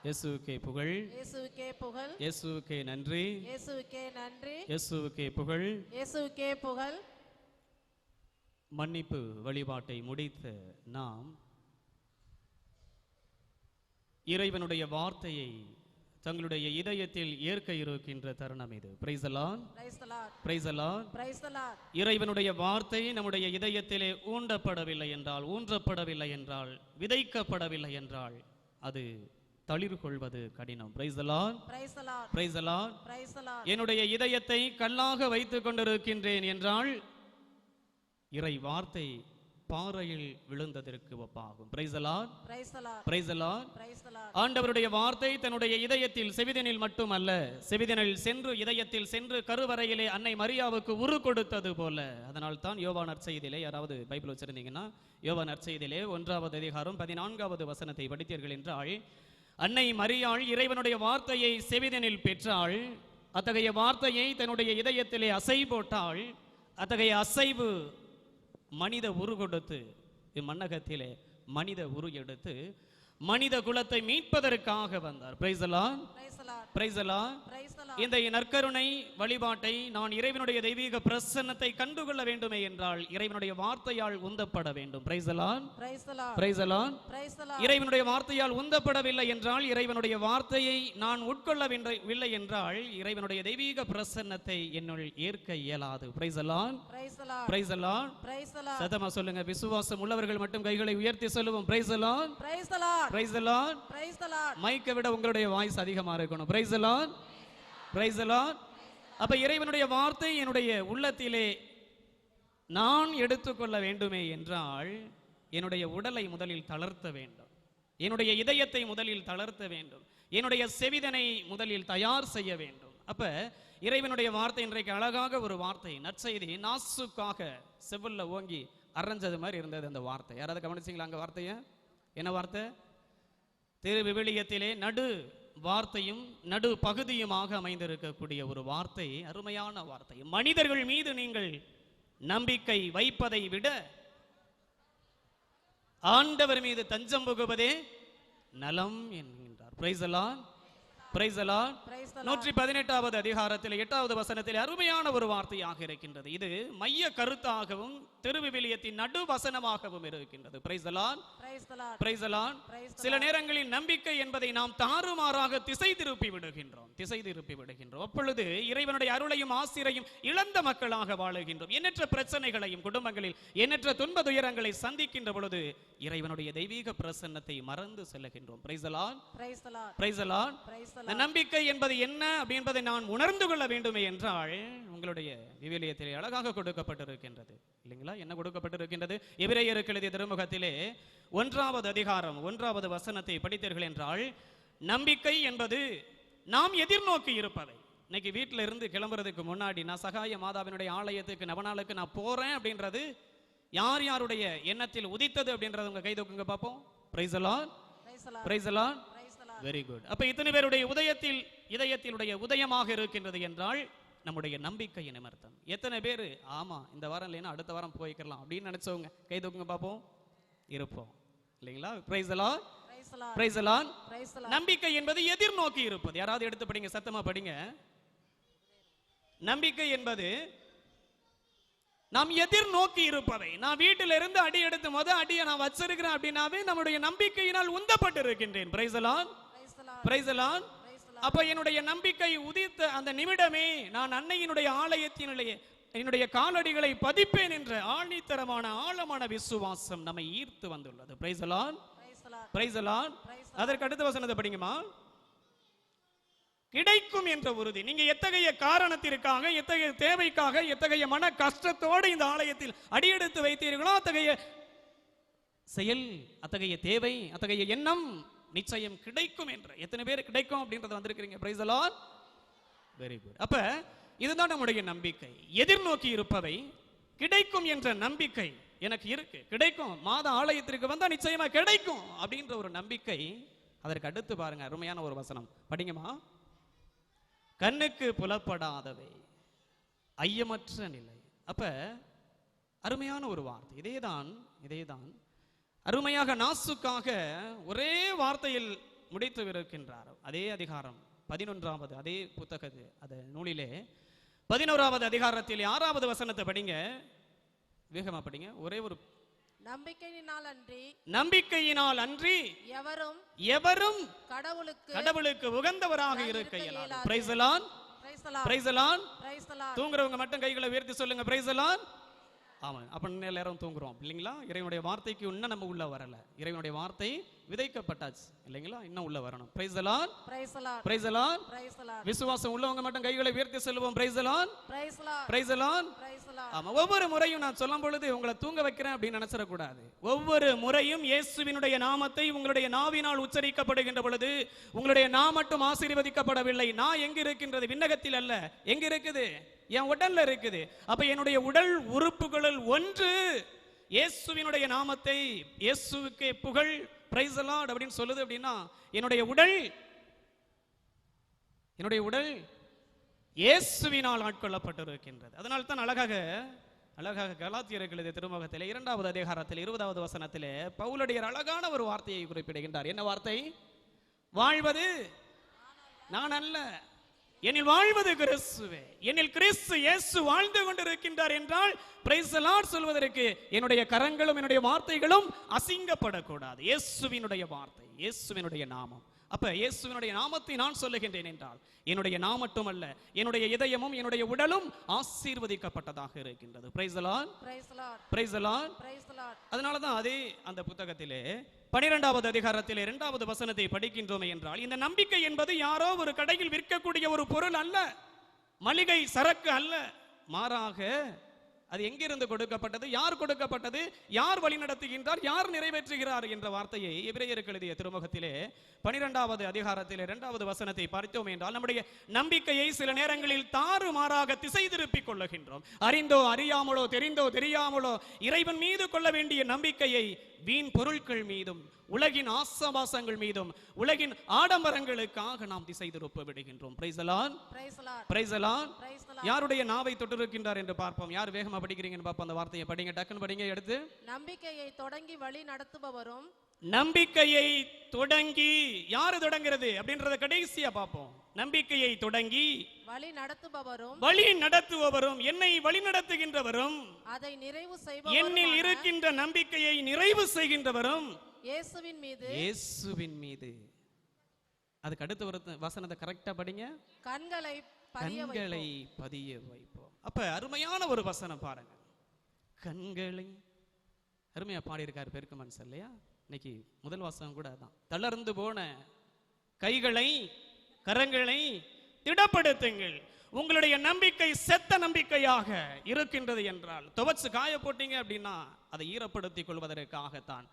இயேசுவுக்கே புகழ். இயேசுவுக்கே புகழ். இயேசுவுக்கே நன்றி. இயேசுவுக்கே நன்றி. இயேசுவுக்கே புகழ். இயேசுவுக்கே புகழ். மன்னிப்பு வழிபாட்டை முடித்த நாம் இறைவனுடைய வார்த்தையை தங்களுடைய இதயத்தில் ஏற்க இருக்கின்ற தருணம் இது. Price the lord. Praise the lord. Praise the lord. Praise the Lord. இறைவனுடைய வார்த்தை நம்முடைய இதயத்திலே ஊன்றப்படவில்லை என்றால், ஊன்றப்படவில்லை என்றால், விதைக்கப்படவில்லை என்றால் அது தளிர் கொள்வது கடினம். Praise the lord. Praise the lord. Praise the lord. Praise the lord. என்னுடைய இதயத்தை கல்லாக வைத்துக் கொண்டிருக்கின்றேன் என்றால் இறை வார்த்தை பாறையில் விழுந்ததற்கு ஒப்பாகும். Praise the lord. Praise the lord. Praise the lord. Praise the lord. ஆண்டவருடைய வார்த்தை தன்னுடைய இதயத்தில் செவிதனில் மட்டுமல்ல, செவிதனில் சென்று இதயத்தில் சென்று கருவறையிலே அன்னை மரியாவுக்கு உரு கொடுத்தது போல. அதனால் தான் யோவான் நற்செய்தியிலே, யாராவது பைபிள் வச்சிருந்தீங்கன்னா யோவான் நற்செய்தியிலே 1வது அதிகாரம் 14வது வசனத்தை படித்தீர்கள் என்றால், அன்னை மரியாள் இறைவனுடைய வார்த்தையை செவிதனில் பெற்றாள். அத்தகைய வார்த்தையை தன்னுடைய இதயத்திலே அசை போட்டாள். அத்தகைய அசைவு மனித உரு கொடுத்து இம்மண்ணகத்திலே மனித உரு எடுத்து மனித குலத்தை மீட்பதற்காக வந்தார். Price the lord. Praise the lord. Praise the lord. Praise the Lord. இந்த நற்கருணை வழிபாட்டை நான் இறைவனுடைய தெய்வீக பிரசன்னத்தை கண்டுகொள்ள வேண்டுமே என்றால் இறைவனுடைய வார்த்தையால் உந்தப்பட வேண்டும். Price the lord. Praise the lord. Praise the lord. Praise the Lord. இறைவனுடைய வார்த்தையால் உந்தப்படவில்லை என்றால், இறைவனுடைய வார்த்தையை நான் உட்கொள்ளவில்லை என்றால் இறைவனுடைய தெய்வீக பிரசன்னத்தை என்னுள் ஏற்க இயலாது. Praise the lord. Praise the lord. Praise the lord. Praise the Lord. சத்தமா சொல்லுங்க. விசுவாசம் உள்ளவர்கள் மட்டும் கைகளை உயர்த்தி சொல்லுவோம். Price the lord. Praise the lord. Praise the lord. Praise the Lord. மைக்கை விட உங்களுடைய வாய்ஸ் அதிகமா இருக்கணும். Price the lord. Praise the lord. அப்ப இறைவனுடைய வார்த்தை என்னுடைய உள்ளத்திலே நான் எடுத்துக்கொள்ள வேண்டுமே என்றால் என்னுடைய உடலை முதலில் தளர்த்த வேண்டும். என்னுடைய இதயத்தை முதலில் தளர்த்த வேண்டும். என்னுடைய செவிதனை முதலில் தயார் செய்ய வேண்டும். அப்ப இறைவனுடைய வார்த்தை இன்றைக்கு அழகாக ஒரு வார்த்தை, நற்செய்தி நாசுக்காக செவ்வல்ல ஓங்கி அரைஞ்சது மாதிரி இருந்தது அந்த வார்த்தை. யாராவது கவனிச்சிங்களா அங்க வார்த்தைய? என்ன வார்த்தை? திரு விவிலியத்திலே நடு வார்த்தையும் நடு பகுதியுமாக அமைந்திருக்கக்கூடிய ஒரு வார்த்தை, அருமையான வார்த்தை. மனிதர்கள் மீது நீங்கள் நம்பிக்கை வைப்பதை விட ஆண்டவர் மீது தஞ்சம் புகுவதே நலம் என்கின்றார். Praise the lord. Praise the lord. 118வது அதிகாரத்தில் 8வது வசனத்தில் அருமையான ஒரு வார்த்தையாக இருக்கின்றது. இது மைய கருத்தாகவும் திருவிவிலியத்தின் நடு வசனமாகவும் இருக்கின்றது. Price the lord. Praise the Lord. சில நேரங்களில் நம்பிக்கை என்பதை நாம் தாறுமாறாக திசை திருப்பி விடுகின்றோம். அப்பொழுது இறைவனுடைய அருளையும் ஆசிரையும் இழந்த மக்களாக வாழுகின்றோம். எண்ணற்ற பிரச்சனைகளையும் குடும்பங்களில் எண்ணற்ற துன்ப துயரங்களை சந்திக்கின்ற பொழுது இறைவனுடைய தெய்வீக பிரசன்னத்தை மறந்து செல்லுகின்றோம். Praise the lord. Praise the lord. நம்பிக்கை என்பது என்ன என்பதை நான் உணர்ந்து கொள்ள வேண்டுமே என்றால் உங்களுடைய விவிலியத்திலே அழகாக கொடுக்கப்பட்டிருக்கின்றது இல்லைங்களா? என்ன கொடுக்கப்பட்டிருக்கின்றது? எபிரேயருக்கு எழுதிய திருமுகத்திலே 1வது அதிகாரம் 1வது வசனத்தை படித்தீர்கள் என்றால், நம்பிக்கை என்பது நாம் எதிர்நோக்கி இருப்பதை. இன்னைக்கு வீட்டில இருந்து கிளம்புறதுக்கு முன்னாடி நான் சகாய மாதாவினுடைய ஆலயத்துக்கு நவநாளுக்கு நான் போறேன் அப்படின்றது யார் யாருடைய எண்ணத்தில் உதித்தது அப்படின்றது உங்க கை தூக்குங்க பார்ப்போம். Price the lord. Praise the Lord. Very good. அப்ப இத்தனை பேருடைய இதயத்தினுடைய உதயமாக இருக்கின்றது என்றால் நம்முடைய நம்பிக்கையின் நிமித்தம். எத்தனை பேர் ஆமா இந்த வாரம் இல்லைன்னா அடுத்த வாரம் போய்க்கலாம் அப்படின்னு நினைச்சவங்க கை தூக்குங்க பார்ப்போம். இருப்போம் இல்லைங்களா? Price the lord. Praise the lord. நம்பிக்கை என்பது எதிர்நோக்கி இருப்பது. யாராவது எடுத்து படிங்க, சத்தமா படிங்க. நம்பிக்கை என்பது நாம் எதிர்நோக்கி இருப்பதை. நான் வீட்டில இருந்து அடி எடுத்து அடியை நான் வச்சிருக்கிறேன் அப்படின்னாவே நம்முடைய நம்பிக்கையினால் உந்தப்பட்டு இருக்கின்றேன். Praise the lord. Praise the lord. அப்ப என்னுடைய நம்பிக்கை உதித்த அந்த நிமிடமே நான் அன்னையினுடைய ஆலயத்தினுடைய என்னுடைய காலடிகளை பதிப்பேன் என்ற ஆணித்தரமான ஆழமான விசுவாசம் நம்மை ஈர்த்து வந்துள்ளது. Price the lord. Praise the Lord. அதற்கு அடுத்த வசனத்தை படிங்கம்மா. கிடைக்கும் என்ற உறுதி. நீங்க எத்தகைய காரணத்திற்காக, எத்தகைய தேவைக்காக, எத்தகைய மன கஷ்டத்தோடு இந்த ஆலயத்தில் அடியெடுத்து வைத்தீர்களோ அத்தகைய செயல், அத்தகைய தேவை, அத்தகைய எண்ணம் நிச்சயம் கிடைக்கும் என்ற. எத்தனை பேர் கிடைக்கும் அப்படின்றது வந்திருக்கிறீங்க? Price the Lord. Very good. அப்ப இதுதான் நம்முடைய நம்பிக்கை. எதிர்நோக்கி இருப்பவை கிடைக்கும் என்ற நம்பிக்கை எனக்கு இருக்கு. கிடைக்கும், மாத ஆலயத்திற்கு வந்தா நிச்சயமா கிடைக்கும் அப்படின்ற ஒரு நம்பிக்கை. அதற்கு அடுத்து பாருங்க, அருமையான ஒரு வசனம் படிங்கம்மா. கண்ணுக்கு புலப்படாதவை, ஐயமற்ற நிலை. அப்ப அருமையான ஒரு வார்த்தை. இதேதான் அருமையாக நாசுக்காக ஒரே வார்த்தையில் முடித்து இருக்கின்றார். அதே அதிகாரம் 11வது அதே புத்தகத்து அந்த நூலிலே 11வது அதிகாரத்தில் 6வது வசனத்தை படிங்க, வேகமா படிங்க. ஒரே ஒரு நம்பிக்கையினால் அன்றி எவரும் கடவுளுக்கு உகந்தவராக இருக்க இயலாது. Praise the lord, praise the lord. தூங்குறவங்க மட்டும் கைகளை உயர்த்தி சொல்லுங்க பிரைஸ் தி லார்ட். ஆமா, அப்ப எல்லாரும் தூங்குறோம் இல்லைங்களா? இறைவனுடைய வார்த்தைக்கு இன்னும் நம்ம உள்ள வரல. இறைவனுடைய வார்த்தை விதைக்கப்பட்டாச்சு இல்லைங்களா? இன்னும் உள்ள வரணும். Price the lord, praise the lord, praise the lord, praise the Lord. விசுவாசம் உள்ளவங்க மட்டும் கைகளை உயர்த்தி சொல்லுவோம் price the lord, praise the lord, praise the lord, praise the Lord. ஆமா, ஒவ்வொரு முறையும் நான் சொல்லும் பொழுது உங்களை தூங்க வைக்கிறேன் அப்படின்னு நினைச்சிட கூடாது. ஒவ்வொரு முறையும் இயேசுவினுடைய நாமத்தை உங்களுடைய நாவினால் உச்சரிக்கப்படுகின்ற பொழுது உங்களுடைய நாமம் மட்டும் ஆசீர்வதிக்கப்படவில்லை. நான் எங்க இருக்கின்றது? விண்ணகத்தில் அல்ல. எங்க இருக்குது? என் உடல்ல இருக்குது. அப்ப என்னுடைய உடல் உறுப்புகளில் ஒன்று இயேசுவினுடைய நாமத்தை, இயேசுவுக்கு புகழ், பிரைஸ் தி லார்ட் அப்படின்னு சொல்லுது. அப்படின்னா என்னுடைய உடல் இயேசுவினால் ஆட்கொள்ளப்பட்டிருக்கின்றது. அதனால தான் அழகாக கலாத்தியருக்கு எழுதிய திருமுகத்திலே 2வது அதிகாரத்தில் 20வது வசனத்திலே பவுலுடைய அழகான ஒரு வார்த்தையை குறிப்பிடுகின்றார். என்ன வார்த்தை? வாழ்வது நான் அல்ல, என்னில் வாழ்வது கிறிஸ்துவே. என்னில் கிறிஸ்து இயேசு வாழ்ந்து கொண்டிருக்கின்றார் என்றால் பிரைஸ் தி லார்ட் சொல்வதற்கு என்னுடைய கரங்களும் என்னுடைய வார்த்தைகளும் அசிங்கப்படக்கூடாது. இயேசுவினுடைய வார்த்தை, இயேசுவினுடைய நாமம். அப்ப இயேசுவினுடைய நாமத்தை நான் சொல்லுகின்றேன் என்றால் என்னுடைய நாமம் மட்டுமல்ல, என்னுடைய இதயமும் என்னுடைய உடலும் ஆசீர்வதிக்கப்பட்டதாக இருக்கின்றது. Price the lord, praise the lord, praise the lord, praise the Lord. அதனால தான் அதே அந்த புத்தகத்திலே 12வது அதிகாரத்திலே 2வது வசனத்தை படிக்கின்றோமே என்றால், இந்த நம்பிக்கை என்பது யாரோ ஒரு கடையில் விற்கக்கூடிய ஒரு பொருள் அல்ல, மளிகை சரக்கு அல்ல. மாறாக அது எங்கிருந்து கொடுக்கப்பட்டது, யார் கொடுக்கப்பட்டது, யார் வழி நடத்துகின்றார், யார் நிறைவேற்றுகிறார் என்ற வார்த்தையை எபிரேயருக்கு எழுதிய திருமுகத்திலே 12வது அதிகாரத்திலே 2வது வசனத்தை பார்த்தோம் என்றால், நம்முடைய நம்பிக்கையை சில நேரங்களில் தாறுமாறாக திசை திருப்பிக் கொள்ளுகின்றோம். அறிந்தோ அறியாமலோ, தெரிந்தோ தெரியாமலோ இறைவன் மீது கொள்ள வேண்டிய நம்பிக்கையை வீண் பொருட்கள் மீதும் உலகின் ஆசவாசங்கள் மீதும் உலகின் ஆடம்பரங்களுக்காக நாம் திசை திருப்ப விடுகின்றோம். Price the lord, praise the lord, praise the Lord. யாருடைய நாவை தொட்டிருக்கின்றார் என்று பார்ப்போம். யார் வேகமா படிக்கிறீங்கன்னு பார்ப்போம். அந்த வார்த்தையை படிங்க, டக்குன்னு படிங்க. எடுத்து நம்பிக்கையை தொடங்கி வழி நடத்துபவரும். நம்பிக்கையை தொடங்கி யாரு தொடங்கிறது அப்படின்றத கடைசியா பார்ப்போம். நம்பிக்கையை தொடங்கி வழி நடத்துபவரும் என்னை வழி நடத்துகின்றவரும் அதை நிறைவு செய்பவரும், என்னில் இருக்கின்ற நம்பிக்கையை நிறைவு செய்கின்றவரும் இயேசுவின் மீது. அதுக்கு அடுத்த வசனத்தை கரெக்டா படிங்க. கண்களை பதிய வைப்போம். அப்ப அருமையான ஒரு வசனம் பாருங்க. கண்களை அருமையா பாடியிருக்காரு பெருக்கமன் சார் இல்லையா? இன்னைக்கு முதல் வாசகம் கூட அதான். தளர்ந்து போன கைகளை கரங்களை திடப்படுத்துங்கள். உங்களுடைய நம்பிக்கை செத்த நம்பிக்கையாக இருக்கின்றது என்றால் துவச்சு காய போட்டீங்க அப்படின்னா அதை ஈரப்படுத்திக் கொள்வதற்காகத்தான்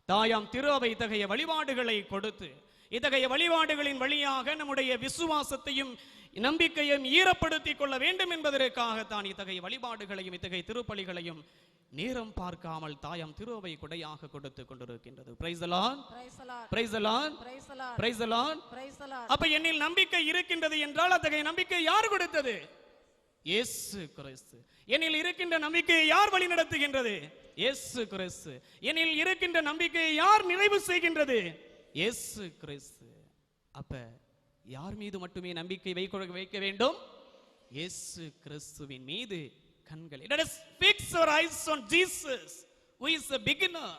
தாயாம் திரு அவை இத்தகைய வழிபாடுகளை கொடுத்து, இத்தகைய வழிபாடுகளின் வழியாக நம்முடைய விசுவாசத்தையும் நம்பிக்கையும் ஈரப்படுத்திக் கொள்ள வேண்டும் என்பதற்காகத்தான் இத்தகைய வழிபாடுகளையும் இத்தகைய திருப்பலிகளையும் நேரம் பார்க்காமல் தாயாம் திருவை கொடையாக கொடுத்து கொண்டிருக்கின்றது. Price the lord, praise the lord, praise the lord. அப்ப என்னில் நம்பிக்கை இருக்கின்றது என்றால் அத்தகைய நம்பிக்கை யார் கொடுத்தது? இயேசு கிறிஸ்து. என்னில் இருக்கின்ற நம்பிக்கையை யார் வழி நடத்துகின்றது? இயேசு கிறிஸ்து. என்னில் இருக்கின்ற நம்பிக்கையை யார் நிறைவு செய்கின்றது? இயேசு கிறிஸ்து. அப்ப யார் மீது மட்டுமே நம்பிக்கை வைக்க வேண்டும்? இயேசு கிறிஸ்துவின் மீது கண்களை. Let us fix our eyes on Jesus, who is the beginner.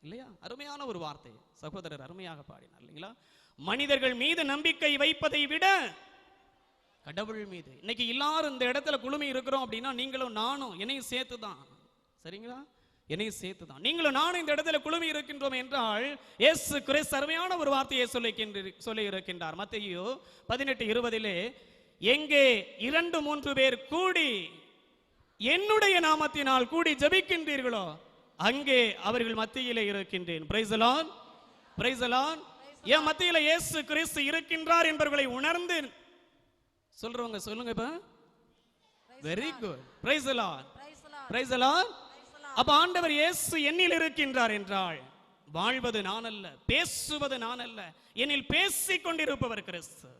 இல்லையா? அருமையான ஒரு வார்த்தை சகோதரர் அருமையாக பாடினார் இல்லைங்களா? மனிதர்கள் மீது நம்பிக்கை வைப்பதை விட கடவுள் மீது. இன்னைக்கு எல்லாரும் இந்த இடத்துல குழுமி இருக்கிறோம் அப்படின்னா நீங்களும் நானும் என்னையும் சேர்த்து தான். சரிங்களா? என்னையும் சேர்த்து தான் நீங்களும் நானும் இந்த இடத்துல குழுமி இருக்கின்றோம் என்றால் இயேசு கிறிஸ்து அருமையான ஒரு வார்த்தையை சொல்லி இருக்கின்றார். மத்தேயு 18:20 எங்கே 2-3 பேர் கூடி என்னுடைய நாமத்தினால் கூடி ஜெபிக்கின்றீர்களோ அங்கே அவர்கள் மத்தியிலே இருக்கின்றேன். Praise the lord, praise the lord. என் மத்தியிலே இயேசு கிறிஸ்து இருக்கின்றார் என்பவர்களை உணர்ந்து சொல்றவங்க சொல்லுங்க இப்ப. Very good. Praise the lord, praise the lord. அப்ப ஆண்டவர் இயேசு என்னில் இருக்கின்றார் என்றால் வாழ்வது நான் அல்ல, பேசுவது நான் அல்ல, என்னில் பேசிக் கொண்டிருப்பவர் கிறிஸ்து.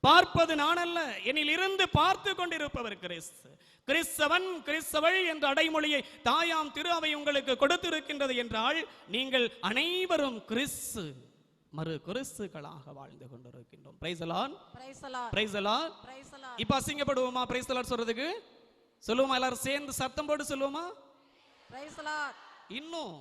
பார்ப்பது நான் அல்ல, என்னில் இருந்து பார்த்து கொண்டிருப்பவர் கிறிஸ்து. கிறிஸ்தவன் கிறிஸ்தவள் என்ற அடைமொழியை தாயாம் திரு அவை உங்களுக்கு கொடுத்திருக்கின்றது என்றால் நீங்கள் அனைவரும் கிறிஸ்து மறு கிறிஸ்துக்களாக வாழ்ந்து கொண்டிருக்கின்றோம். Price the lord. Praise the lord. Praise the lord. Praise the Lord. இப்ப அசிங்கப்படுவோமா பிரைஸ் தி லார்ட் சொல்றதுக்கு? சொல்லுவோமா? எல்லாரும் சேர்ந்து சத்தம் போட்டு சொல்லுவோமா? Price the Lord. இன்னும்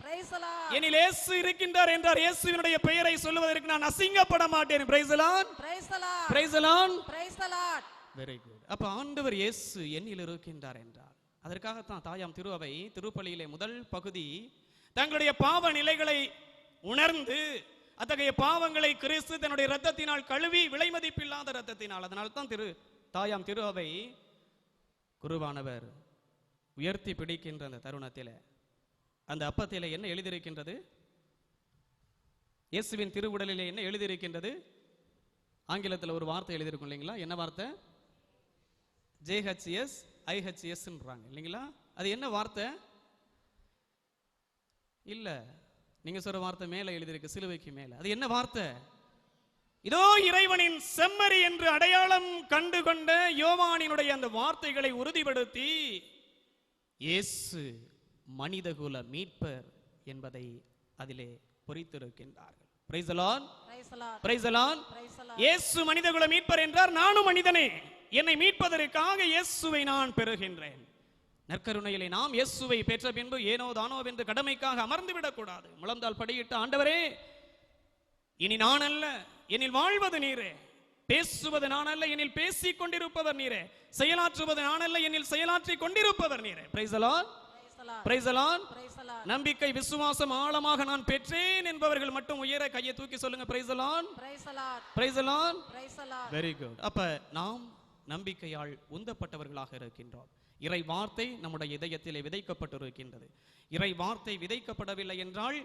பிரைஸ் தி லார்ட். என்னில் இயேசு இருக்கின்றார் என்றார். இயேசுவினுடைய பெயரை சொல்லுவதற்கு நான் அசிங்கப்பட மாட்டேன். Price the lord. Praise the lord. Praise the lord. Praise the Lord. Very good. அப்ப ஆண்டவர் இயேசு என்னில் இருக்கின்றார் என்றார். அதற்காகத்தான் தாயாம் திரு அவை திருப்பலியிலே முதல் பகுதி தங்களுடைய பாவ நிலைகளை உணர்ந்து அத்தகைய பாவங்களை கிறிஸ்து தன்னுடைய இரத்தத்தினால் கழுவி விலைமதிப்பில்லாத இரத்தத்தினால், அதனால் தான் தாயாம் திரு அவை குருவானவர் உயர்த்தி பிடிக்கின்ற அந்த தருணத்தில் அந்த அப்பத்திலே என்ன எழுதியிருக்கின்றது? இயேசுவின் திருவுடலிலே என்ன எழுதியிருக்கின்றது? ஆங்கிலத்தில் ஒரு வார்த்தை எழுதியிருக்கும் இல்லைங்களா? என்ன வார்த்தை? JHS IHSன்றாங்க இல்லைங்களா? அது என்ன வார்த்தை? இல்ல, நீங்க சொல்ற வார்த்தை மேல எழுதியிருக்கு, சிலுவைக்கு மேல. அது என்ன வார்த்தை? இதோ இறைவனின் செம்மறி என்று அடையாளம் கண்டு கொண்ட யோவானினுடைய அந்த வார்த்தைகளை உறுதிப்படுத்தி இயேசு மனிதகுல மீட்பர் என்பதை அதிலே பொறித்திருக்கின்றார்கள். Praise the lord. Praise the lord. Praise the lord. Praise the lord. Yesu மனிதகுல மீட்பர் என்றார். நானும் மனிதனே, என்னை மீட்பதற்காக இயேசுவை நான் பெறுகின்றேன். நற்கருணையிலே நாம் இயேசுவை பெற்ற பின்பு ஏனோ தானோ என்று கடமைக்காக அமர்ந்து விடக்கூடாது. முழந்தால் படியிட்டு, ஆண்டவரே இனி நான் அல்ல, என்னில் வாழ்வது நீரே, பேசுவது நான் அல்ல, என்னில் பேசிக் கொண்டிருப்பவர் நீரே, செயலாற்றுவது நான் அல்ல, என்னில் செயலாற்றி கொண்டிருப்பவர் நீரே. Price the lord. Praise the lord. Praise the lord. நம்பிக்கை விசுவாசம் ஆழமாக நான் பெற்றேன் என்பவர்கள் மட்டும் உயர கையை தூக்கி சொல்லுங்க. Price the lord. Praise the lord. Praise the lord. Praise the Lord. Very good. அப்ப நாம் நம்பிக்கையால் உந்தப்பட்டவர்களாக இருக்கின்றோம். இறை வார்த்தை நம்முடைய இதயத்திலே விதைக்கப்பட்டிருக்கின்றது. இறை வார்த்தை விதைக்கப்படவில்லை என்றால்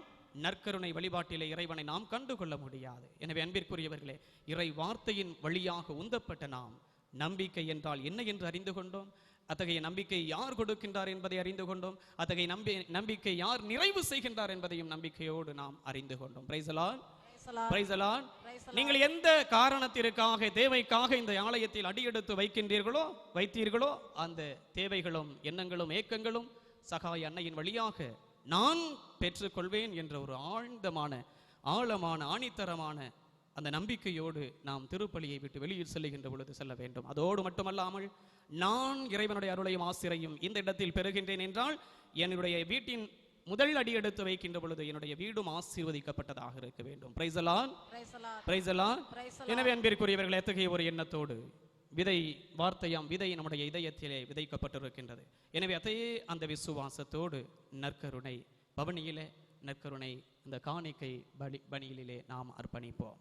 நற்கருணை வழிபாட்டிலே இறைவனை நாம் கண்டுகொள்ள முடியாது. எனவே அன்பிற்குரியவர்களே, இறை வார்த்தையின் வழியாக உந்தப்பட்ட நாம் நம்பிக்கை என்றால் என்ன என்று அறிந்து கொண்டோம். அத்தகைய நம்பிக்கை யார் கொடுக்கின்றார் என்பதை அறிந்து கொண்டோம். அத்தகைய நம்பிக்கை யார் நிறைவு செய்கின்றார் என்பதையும் நம்பிக்கையோடு நாம் அறிந்து கொண்டோம். Price the lord. Praise the Lord. நீங்கள் எந்த காரணத்திற்காக, தேவைக்காக இந்த ஆலயத்தில் அடியெடுத்து வைத்தீர்களோ அந்த தேவைகளும் எண்ணங்களும் ஏக்கங்களும் சகாய அன்னையின் வழியாக நான் பெற்றுக்கொள்வேன் என்ற ஒரு ஆழமான ஆணித்தரமான அந்த நம்பிக்கையோடு நாம் திருப்பலியை விட்டு வெளியில் செல்லுகின்ற பொழுது செல்ல வேண்டும். அதோடு மட்டுமல்லாமல் நான் இறைவனுடைய அருளையும் ஆசிரையும் இந்த இடத்தில் பெறுகின்றேன் என்றால் என்னுடைய வீட்டின் முதல் அடி எடுத்து வைக்கின்ற பொழுது என்னுடைய வீடும் ஆசீர்வதிக்கப்பட்டதாக இருக்க வேண்டும். Price the lord. Praise the Lord. எனவே அன்பிற்குரியவர்கள், எத்தகைய ஒரு எண்ணத்தோடு வார்த்தையாம் விதை நம்முடைய இதயத்திலே விதைக்கப்பட்டிருக்கின்றது. எனவே அதையே அந்த விசுவாசத்தோடு நற்கருணை பவனியிலே, நற்கருணை இந்த காணிக்கை பணியிலே நாம் அர்ப்பணிப்போம்.